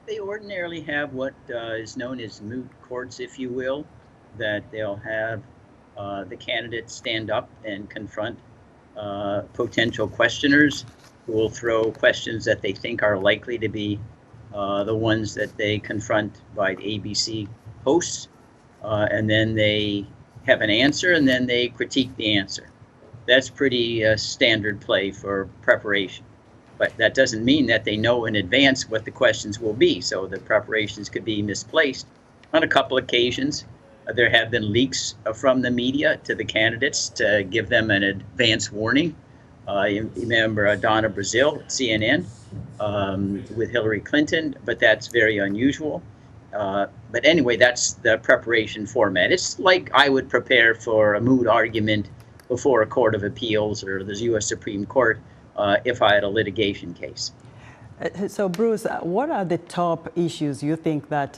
They ordinarily have what is known as moot courts, if you will, that they'll have the candidates stand up and confront potential questioners who will throw questions that they think are likely to be the ones that they confront by the ABC hosts. And then they have an answer and then they critique the answer. That's pretty standard play for preparation. But that doesn't mean that they know in advance what the questions will be. So the preparations could be misplaced. On a couple occasions, there have been leaks from the media to the candidates to give them an advance warning. You remember Donna Brazile at CNN with Hillary Clinton, but that's very unusual. But anyway, that's the preparation format. It's like I would prepare for a moot argument before a court of appeals or the U.S. Supreme Court if I had a litigation case. So, Bruce, what are the top issues you think that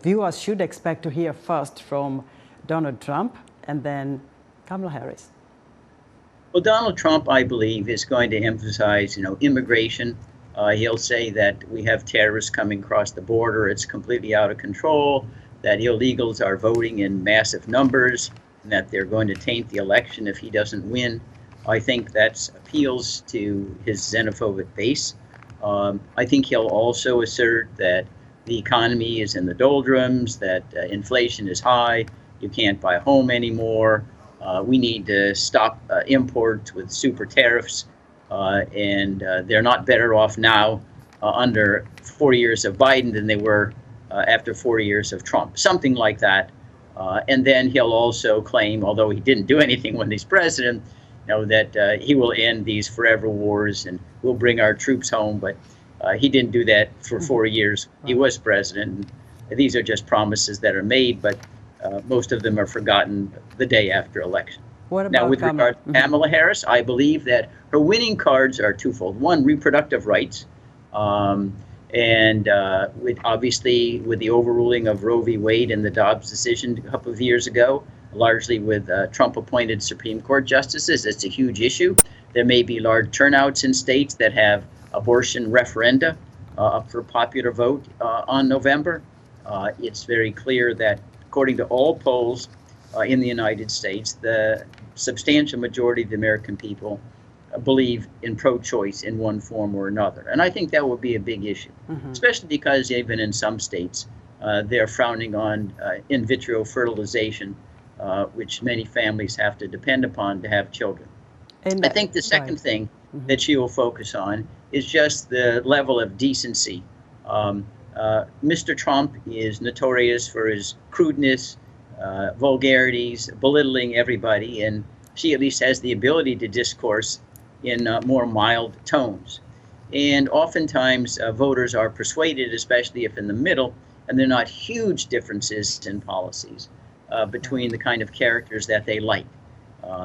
viewers should expect to hear first from Donald Trump and then Kamala Harris? Well, Donald Trump, I believe, is going to emphasize, immigration. He'll say that we have terrorists coming across the border. It's completely out of control, that illegals are voting in massive numbers, and that they're going to taint the election if he doesn't win. I think that appeals to his xenophobic base. I think he'll also assert that the economy is in the doldrums, that inflation is high, you can't buy a home anymore. We need to stop imports with super tariffs, and they're not better off now under 4 years of Biden than they were after 4 years of Trump, something like that. And then he'll also claim, although he didn't do anything when he's president, that he will end these forever wars and we'll bring our troops home. But he didn't do that for 4 years. He was president. These are just promises that are made, but most of them are forgotten the day after election. Now, with regard to Kamala Harris, I believe that her winning cards are twofold. One, reproductive rights. And obviously with the overruling of Roe v. Wade and the Dobbs decision a couple of years ago, largely with Trump-appointed Supreme Court justices, it's a huge issue. There may be large turnouts in states that have abortion referenda up for popular vote on November. It's very clear that, according to all polls in the United States, the substantial majority of the American people believe in pro-choice in one form or another. And I think that will be a big issue, especially because even in some states, they're frowning on in vitro fertilization, which many families have to depend upon to have children. And I think the second thing that she will focus on is just the level of decency. Mr. Trump is notorious for his crudeness, vulgarities, belittling everybody, and she at least has the ability to discourse in more mild tones. And oftentimes voters are persuaded, especially if in the middle, and they're not huge differences in policies between the kind of characters that they like,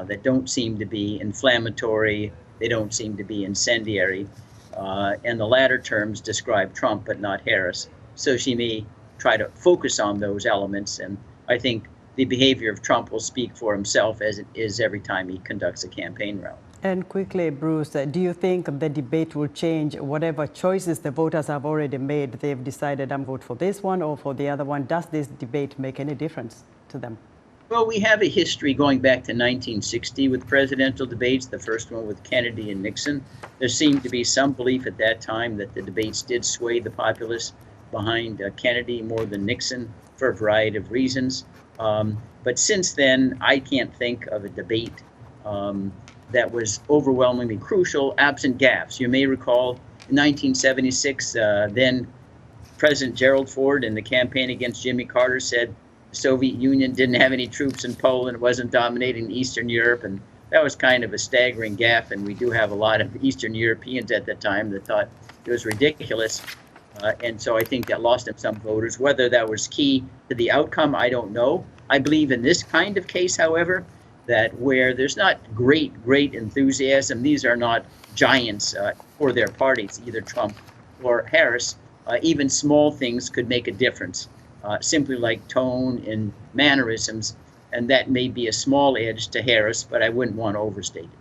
that don't seem to be inflammatory, they don't seem to be incendiary. And the latter terms describe Trump, but not Harris. So she may try to focus on those elements. And I think the behavior of Trump will speak for himself, as it is every time he conducts a campaign rally. And quickly, Bruce, do you think the debate will change whatever choices the voters have already made? They've decided, I'm vote for this one or for the other one. Does this debate make any difference to them? Well, we have a history going back to 1960 with presidential debates, the first one with Kennedy and Nixon. There seemed to be some belief at that time that the debates did sway the populace behind Kennedy more than Nixon for a variety of reasons. But since then, I can't think of a debate that was overwhelmingly crucial, absent gaffes. You may recall in 1976, then President Gerald Ford in the campaign against Jimmy Carter said the Soviet Union didn't have any troops in Poland, it wasn't dominating Eastern Europe, and that was kind of a staggering gaffe, and we do have a lot of Eastern Europeans at that time that thought it was ridiculous. And so I think that lost him some voters. Whether that was key to the outcome, I don't know. I believe in this kind of case, however, that where there's not great enthusiasm, these are not giants for their parties, either Trump or Harris. Even small things could make a difference, simply like tone and mannerisms, and that may be a small edge to Harris, but I wouldn't want to overstate it.